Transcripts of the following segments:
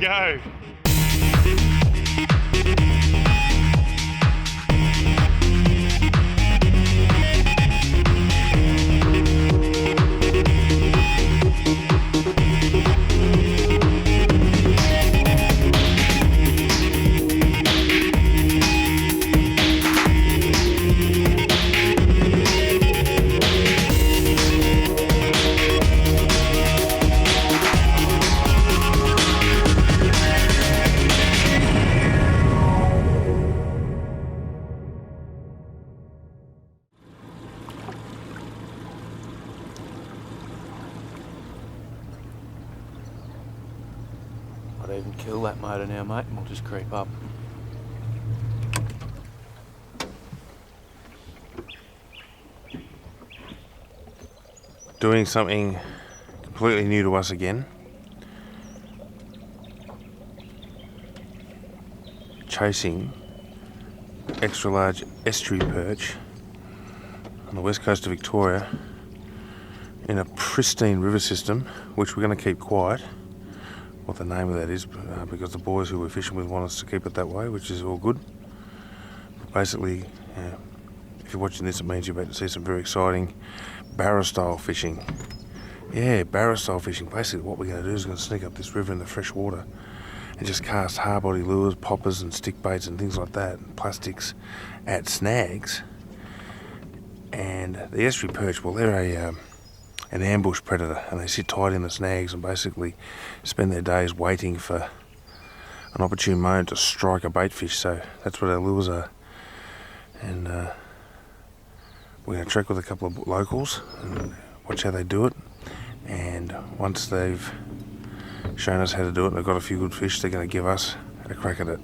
go. I'd even kill that motor now, mate, and we'll just creep up. Doing something completely new to us again. Chasing extra large estuary perch on the west coast of Victoria in a pristine river system, which we're going to keep quiet. What the name of that is, because the boys who we're fishing with want us to keep it that way, which is all good. But basically, if you're watching this, it means you're about to see some very exciting barra style fishing. Yeah, barra style fishing. Basically what we're going to do is going to sneak up this river in the fresh water and just cast hard body lures, poppers and stick baits and things like that, and plastics at snags. And the estuary perch, well, they're an ambush predator, and they sit tight in the snags and basically spend their days waiting for an opportune moment to strike a bait fish. So that's what our lures are. And we're going to trek with a couple of locals and watch how they do it. And once they've shown us how to do it and they've got a few good fish, they're going to give us a crack at it.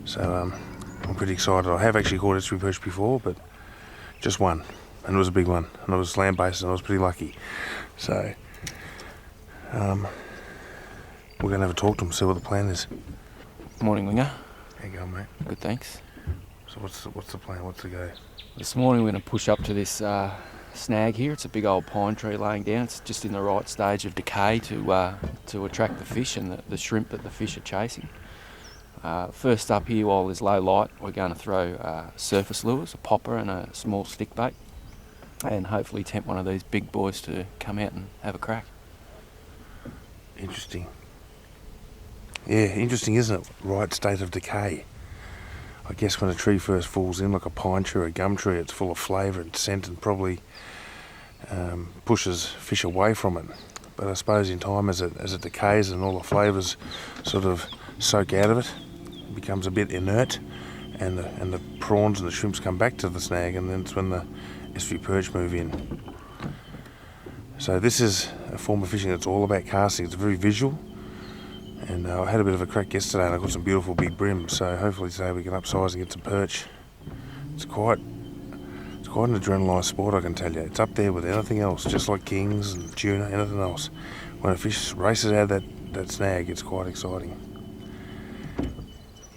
So I'm pretty excited. I have actually caught estuary perch before, but just one. And it was a big one, and it was land-based, and I was pretty lucky. So, we're going to have a talk to them, see what the plan is. Morning, Winger. How you going, mate? Good, thanks. So what's the plan? What's the go? This morning we're going to push up to this snag here. It's a big old pine tree laying down. It's just in the right stage of decay to attract the fish and the shrimp that the fish are chasing. First up here, while there's low light, we're going to throw surface lures, a popper and a small stick bait, and hopefully tempt one of these big boys to come out and have a crack. Interesting. Yeah, interesting, isn't it? Right state of decay. I guess when a tree first falls in, like a pine tree or a gum tree, it's full of flavour and scent and probably pushes fish away from it. But I suppose in time, as it decays and all the flavours sort of soak out of it, it becomes a bit inert, and the prawns and the shrimps come back to the snag, and then it's when the estuary perch move in. So this is a form of fishing that's all about casting. It's very visual, and I had a bit of a crack yesterday and I got some beautiful big brims, so hopefully today we can upsize and get some perch. It's quite an adrenalised sport, I can tell you. It's up there with anything else, just like kings and tuna, anything else. When a fish races out of that snag, it's quite exciting.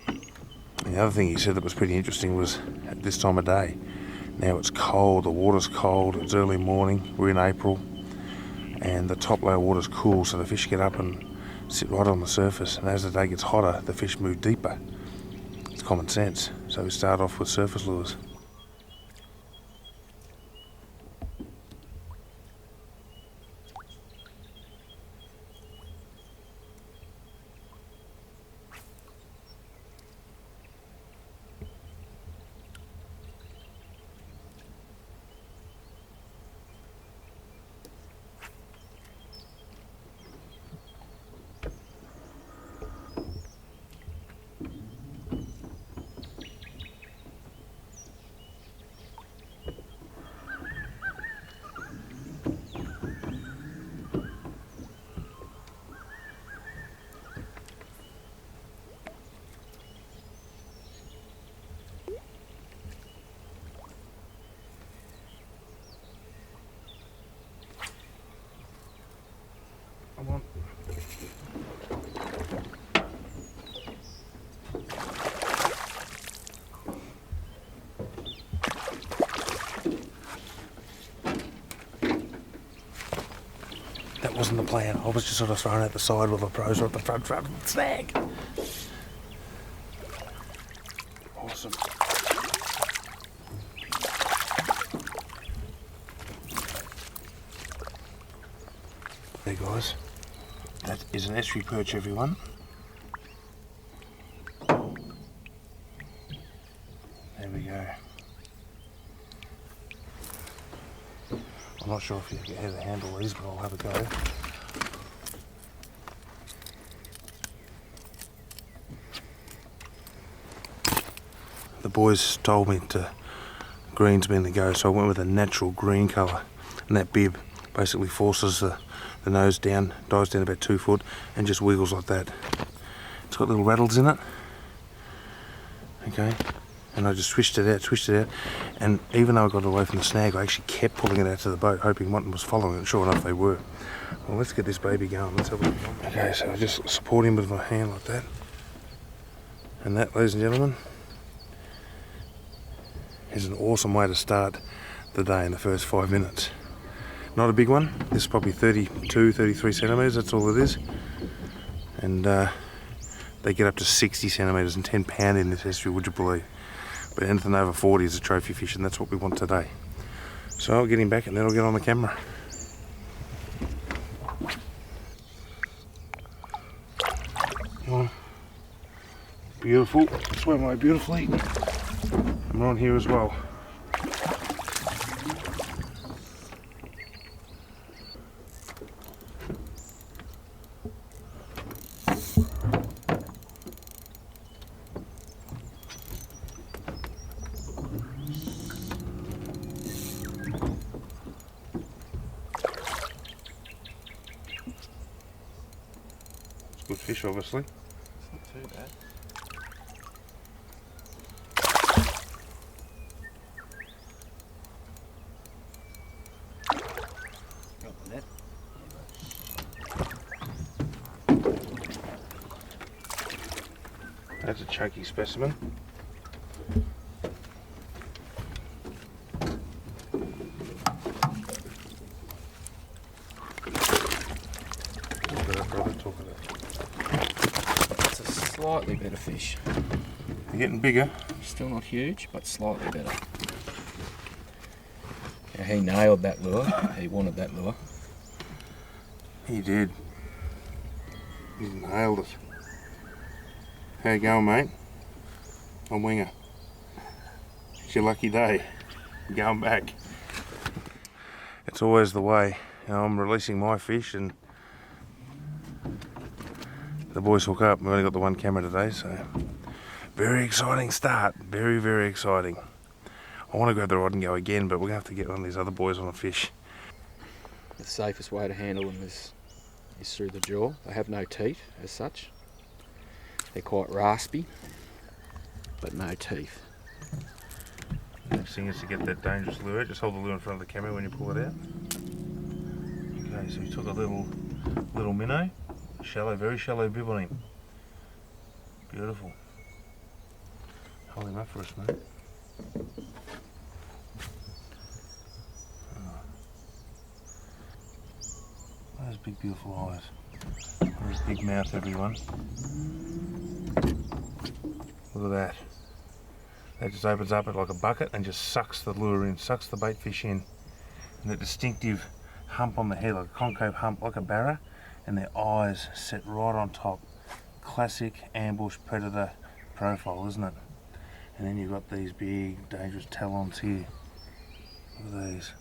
And the other thing he said that was pretty interesting was at this time of day. Now it's cold, the water's cold, it's early morning, we're in April, and the top low water's cool, so the fish get up and sit right on the surface, and as the day gets hotter, the fish move deeper. It's common sense, so we start off with surface lures. wasn't the plan. I was just sort of throwing out the side while the pros were at the front of the snag. Awesome. There, guys. That is an estuary perch, everyone. There we go. I'm not sure if you can handle these, but I'll have a go. The boys told me green's been the go, so I went with a natural green colour. And that bib basically forces the nose down, dives down about 2 foot, and just wiggles like that. It's got little rattles in it. Okay. And I just twisted it out, and even though I got away from the snag, I actually kept pulling it out to the boat, hoping one was following it. Sure enough, they were. Well, let's get this baby going. Let's have a look. Okay, so I just support him with my hand like that. And that, ladies and gentlemen, is an awesome way to start the day in the first 5 minutes. Not a big one. This is probably 32, 33 centimetres, that's all it is. And they get up to 60 centimetres and 10 pound in this estuary, would you believe? But anything over 40 is a trophy fish, and that's what we want today. So I'll get him back and then I'll get on the camera. Come on. Beautiful. Swim away beautifully. And we're on here as well. Good fish, obviously. It's not too bad. Got the net. That's a chunky specimen. It's a slightly better fish. They're getting bigger. Still not huge, but slightly better. Yeah, he nailed that lure. He wanted that lure. He did. He nailed it. How you going, mate? On winger. It's your lucky day. You're going back. It's always the way. You know, I'm releasing my fish and the boys hook up. We've only got the one camera today, so very exciting start. Very, very exciting. I want to grab the rod and go again, but we're going to have to get one of these other boys on a fish. The safest way to handle them is through the jaw. They have no teeth as such. They're quite raspy, but no teeth. Next thing is to get that dangerous lure. Just hold the lure in front of the camera when you pull it out. Okay, so we took a little minnow, shallow, very shallow bib on him. Beautiful. Hold him up for us, mate. Those big beautiful eyes. There's big mouth, everyone. Look at that. That just opens up it like a bucket and just sucks the lure in, sucks the bait fish in. And that distinctive hump on the head, like a concave hump, like a barra, and their eyes set right on top. Classic ambush predator profile, isn't it? And then you've got these big, dangerous talons here. Look at these.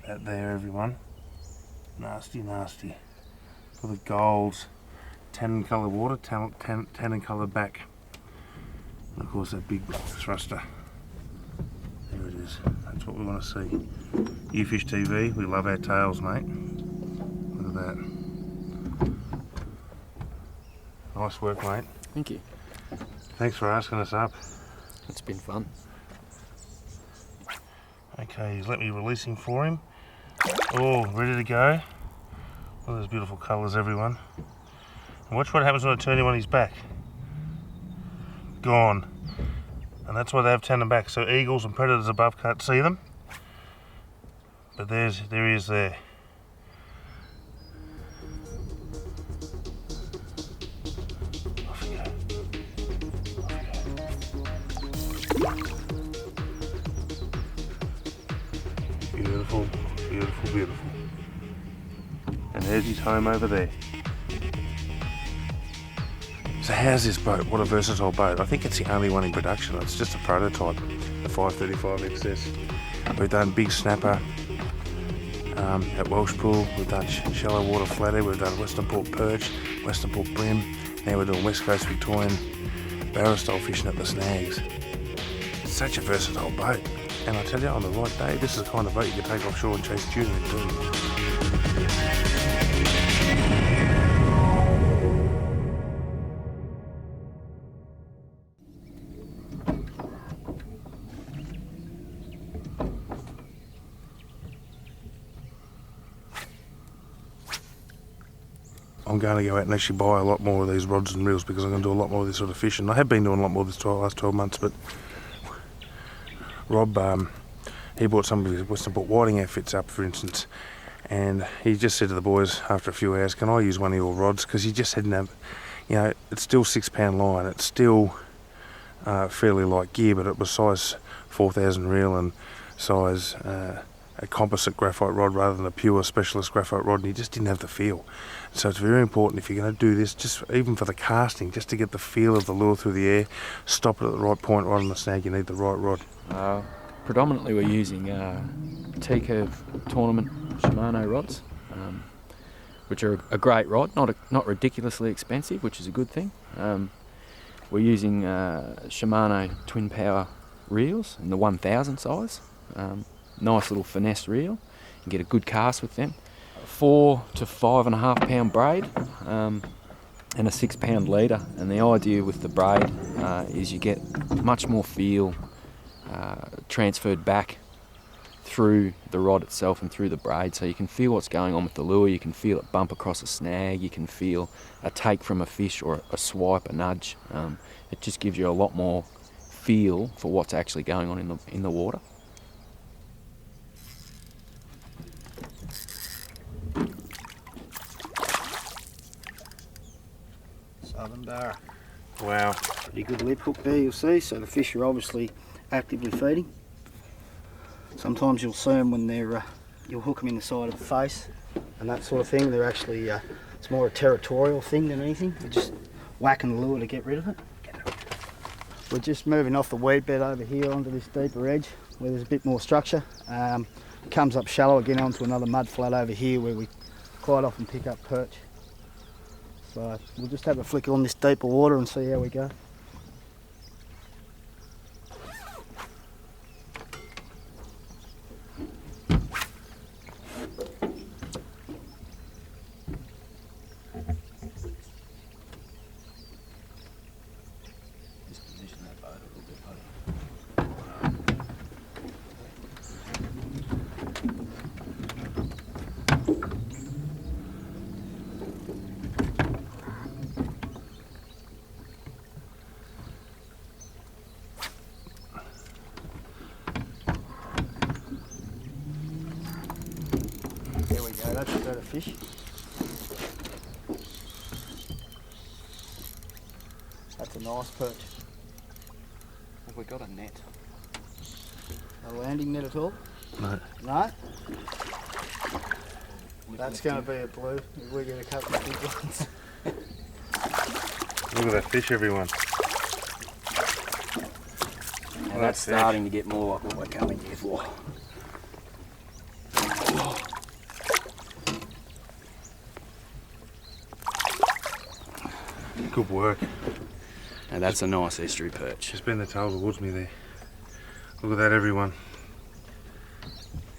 That there, everyone. Nasty, nasty. For the golds. Tannin coloured water, tannin coloured back. And of course that big thruster. There it is. That's what we want to see. YouFishTV, we love our tails, mate. Look at that. Nice work, mate. Thank you. Thanks for asking us up. It's been fun. Okay, he's let me release him for him. Oh, ready to go. Look at those beautiful colours, everyone. And watch what happens when I turn him on his back. Gone. And that's why they have tannin back, so eagles and predators above can't see them. But there he is there. Off you go. Beautiful, beautiful, beautiful. And there's his home over there. So how's this boat? What a versatile boat. I think it's the only one in production. It's just a prototype, the 535 XS. We've done big snapper at Welsh Pool. We've done shallow water flathead. We've done Western Port perch, Western Port brim. Now we're doing West Coast Victorian barra style fishing at the snags. It's such a versatile boat. And I tell you, on the right day, this is the kind of boat you can take offshore and chase tuna in too. I'm going to go out and actually buy a lot more of these rods and reels because I'm going to do a lot more of this sort of fishing. I have been doing a lot more this last 12 months, but Rob, he bought some of his Western Port whiting outfits up, for instance, and he just said to the boys after a few hours, can I use one of your rods? Because he just hadn't have, you know, it's still 6 pound line, it's still fairly light gear, but it was size 4000 reel and size a composite graphite rod rather than a pure specialist graphite rod, and he just didn't have the feel. So it's very important if you're going to do this, just even for the casting, just to get the feel of the lure through the air, stop it at the right point right on the snag, you need the right rod. Predominantly we're using T-curve tournament Shimano rods, which are a great rod, not ridiculously expensive, which is a good thing. We're using Shimano twin power reels in the 1000 size. Nice little finesse reel. You get a good cast with them. 4 to 5.5 pound braid and a 6 pound leader. And the idea with the braid is you get much more feel transferred back through the rod itself and through the braid, so you can feel what's going on with the lure, you can feel it bump across a snag, you can feel a take from a fish or a swipe, a nudge. It just gives you a lot more feel for what's actually going on in the water. Southern barra. Wow. Pretty good lip hook there, you'll see, so the fish are obviously actively feeding. Sometimes you'll see them when they're, you'll hook them in the side of the face and that sort of thing. They're actually, it's more a territorial thing than anything. They're just whacking the lure to get rid of it. We're just moving off the weed bed over here onto this deeper edge where there's a bit more structure. It comes up shallow again onto another mud flat over here where we quite often pick up perch. So we'll just have a flicker on this deeper water and see how we go. There we go, that's a better fish. That's a nice perch. Have we got a net? A landing net at all? No. No? That's going to be a blue if we get a couple of big ones. Look at that fish, everyone. And that's starting to get more like what we're coming here for. Good work. And that's a nice estuary perch. Just bend the tail towards me there. Look at that, everyone.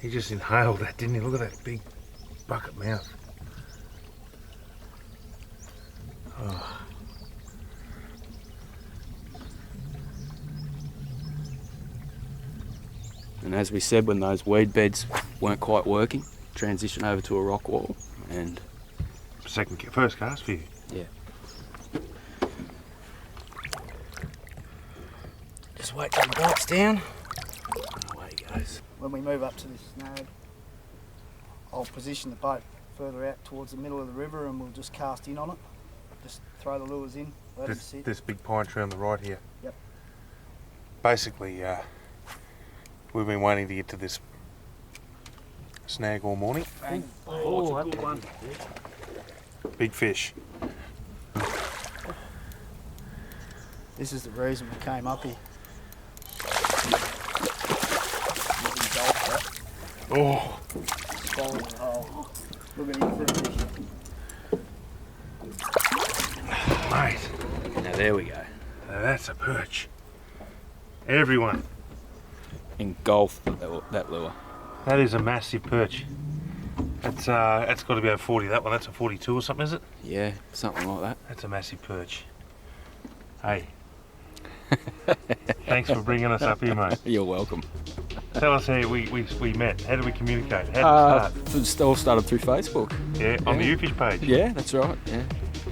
He just inhaled that, didn't he? Look at that big bucket mouth. Oh. And as we said, when those weed beds weren't quite working, transition over to a rock wall and... First cast for you. Yeah. Just wait till he bites down. And away he goes. When we move up to this snag, I'll position the boat further out towards the middle of the river and we'll just cast in on it. Just throw the lures in, let them sit. This big pine tree on the right here. Yep. Basically, we've been waiting to get to this snag all morning. Bang. Oh, that's a good one. Big fish. This is the reason we came up here. Oh, Swallowing the hole. Look at him for a fish. mate. Now there we go. Now that's a perch. Everyone, Engulf that lure. that is a massive perch. That's got to be over 40. That one, that's a 42 or something, is it? Yeah, something like that. That's a massive perch. Hey, thanks for bringing us up here, mate. You're welcome. Tell us how we met. How did we communicate? How did it It all started through Facebook. start? Yeah, on the YouFish page. Yeah, that's right. Yeah.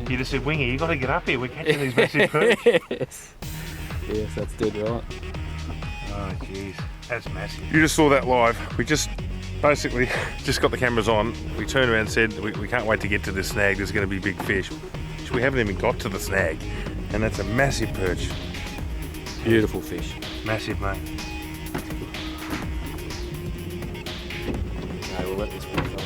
You just said, Wingy, you got to get up here. We're catching these massive perch. Yes. Yes, that's dead right. Oh, jeez. That's massive. You just saw that live. We just basically just got the cameras on. We turned around and said, we can't wait to get to this snag. There's going to be big fish. So we haven't even got to the snag. And that's a massive perch. Beautiful fish. Massive, mate. Okay, we'll let this one go down.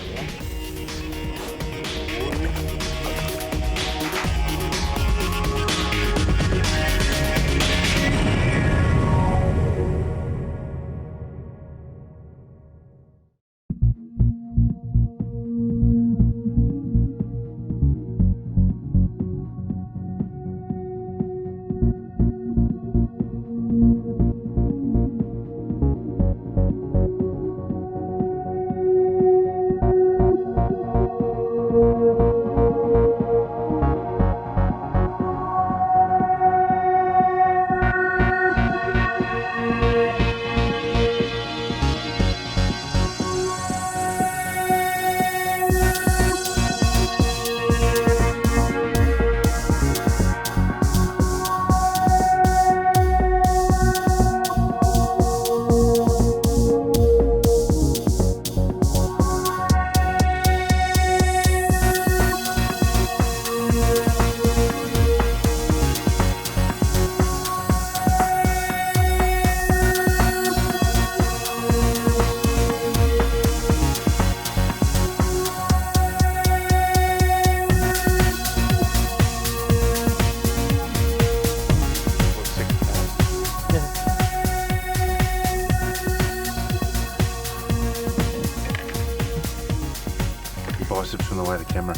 Biceps from the way of the camera.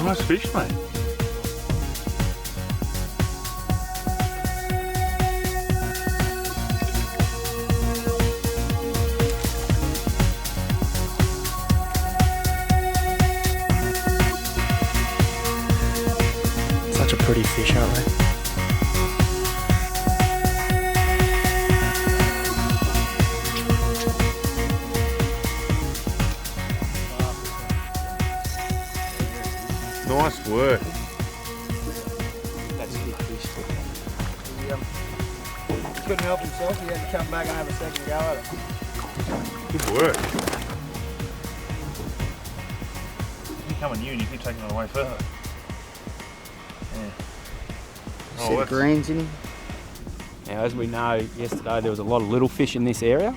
Nice fish, mate. Such a pretty fish, aren't they? Nice work. That's a good fish. He couldn't help himself. He had to come back and have a second go at it. Good work. You come on you and you keep taking it away further. Yeah. See the greens in him? Now, as we know, yesterday there was a lot of little fish in this area.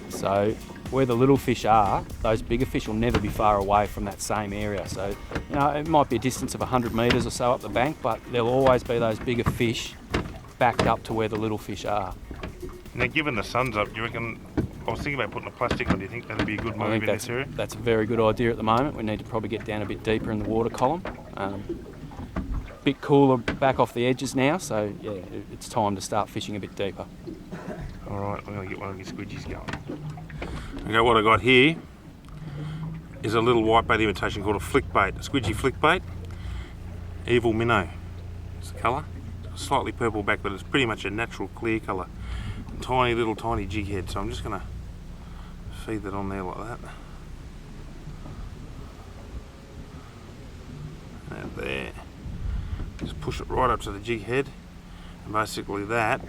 So where the little fish are, those bigger fish will never be far away from that same area. So, you know, it might be a distance of 100 metres or so up the bank, but there'll always be those bigger fish backed up to where the little fish are. Now, given the sun's up, do you reckon? I was thinking about putting a plastic on. Do you think that'd be a good I move think in this area? that's a very good idea at the moment. We need to probably get down a bit deeper in the water column. Bit cooler back off the edges now, so yeah, it's time to start fishing a bit deeper. All right, I'm going to get one of your squidgies going. Okay, what I got here is a little whitebait imitation called a flick bait, a squidgy flick bait. Evil minnow. It's the colour. Slightly purple back, but it's pretty much a natural clear colour. Tiny little tiny jig head, so I'm just going to feed that on there like that. And there. Just push it right up to the jig head, and basically that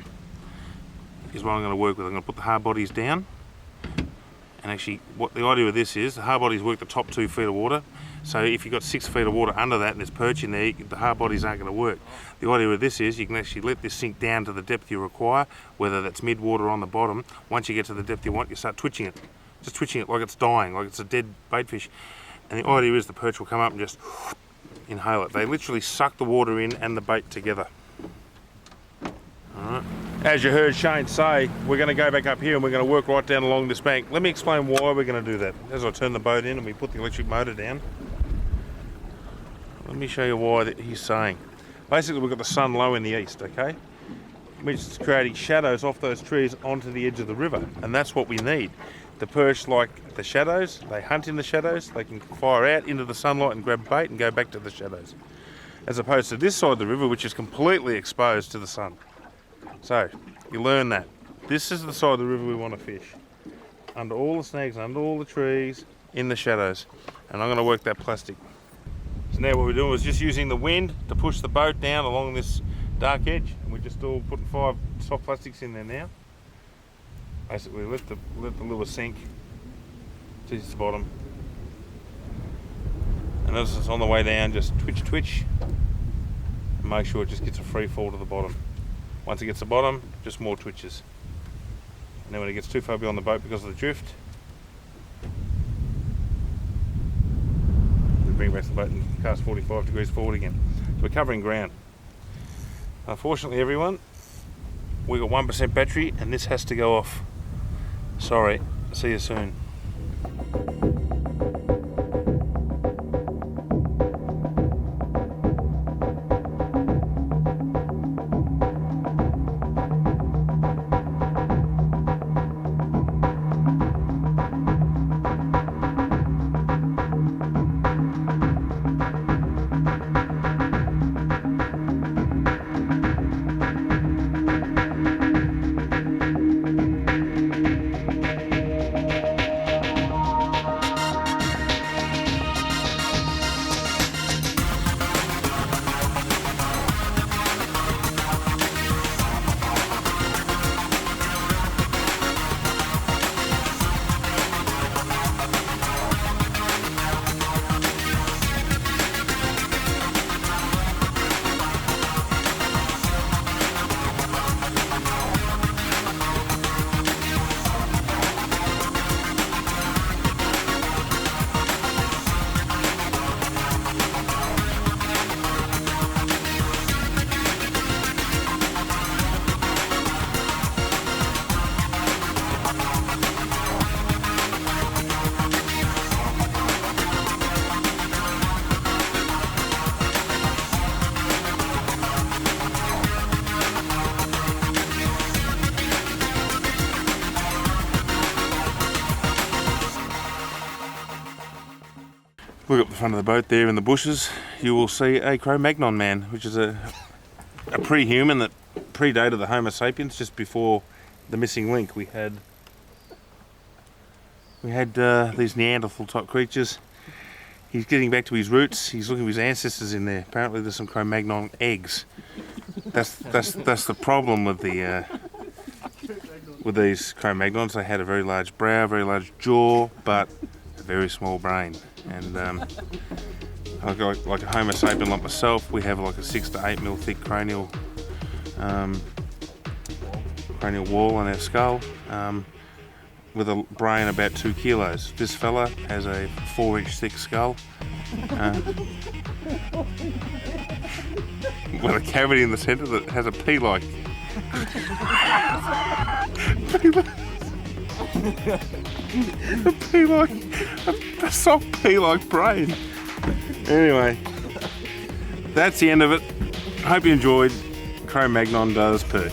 is what I'm going to work with. I'm going to put the hard bodies down. And actually, what the idea of this is, the hard bodies work the top 2 feet of water. So if you've got 6 feet of water under that and there's perch in there, the hard bodies aren't going to work. The idea of this is you can actually let this sink down to the depth you require, whether that's mid-water or on the bottom. Once you get to the depth you want, you start twitching it. Just twitching it like it's dying, like it's a dead baitfish. And the idea is the perch will come up and just inhale it. They literally suck the water in and the bait together. Alright. As you heard Shane say, we're going to go back up here and we're going to work right down along this bank. Let me explain why we're going to do that. As I turn the boat in and we put the electric motor down, let me show you why that he's saying. Basically, we've got the sun low in the east, okay? Which is creating shadows off those trees onto the edge of the river. And that's what we need. The perch like the shadows, they hunt in the shadows, they can fire out into the sunlight and grab bait and go back to the shadows. As opposed to this side of the river, which is completely exposed to the sun. So, you learn that. This is the side of the river we want to fish. Under all the snags, under all the trees, in the shadows. And I'm going to work that plastic. So now what we're doing is just using the wind to push the boat down along this dark edge. And we're just all putting 5 soft plastics in there now. Basically let the lure sink to the bottom. And as it's on the way down, just twitch. And make sure it just gets a free fall to the bottom. Once it gets to the bottom, just more twitches. And then when it gets too far beyond the boat because of the drift, we bring back the boat and cast 45 degrees forward again. So we're covering ground. Unfortunately, everyone, we got 1% battery and this has to go off. Sorry, see you soon. Look up the front of the boat there in the bushes, you will see a Cro-Magnon man, which is a pre-human that predated the Homo sapiens just before the missing link. We had these Neanderthal type creatures. He's getting back to his roots. He's looking for his ancestors in there. Apparently there's some Cro-Magnon eggs. That's the problem with these Cro-Magnons. They had a very large brow, very large jaw, but a very small brain. And like a Homo sapien like myself, we have like a 6 to 8 mil thick cranial wall on our skull, with a brain about 2 kilos. This fella has a 4-inch thick skull, with a cavity in the centre that has a pea-like a soft pea-like brain. Anyway, that's the end of it. Hope you enjoyed Cro-Magnon Does Perch.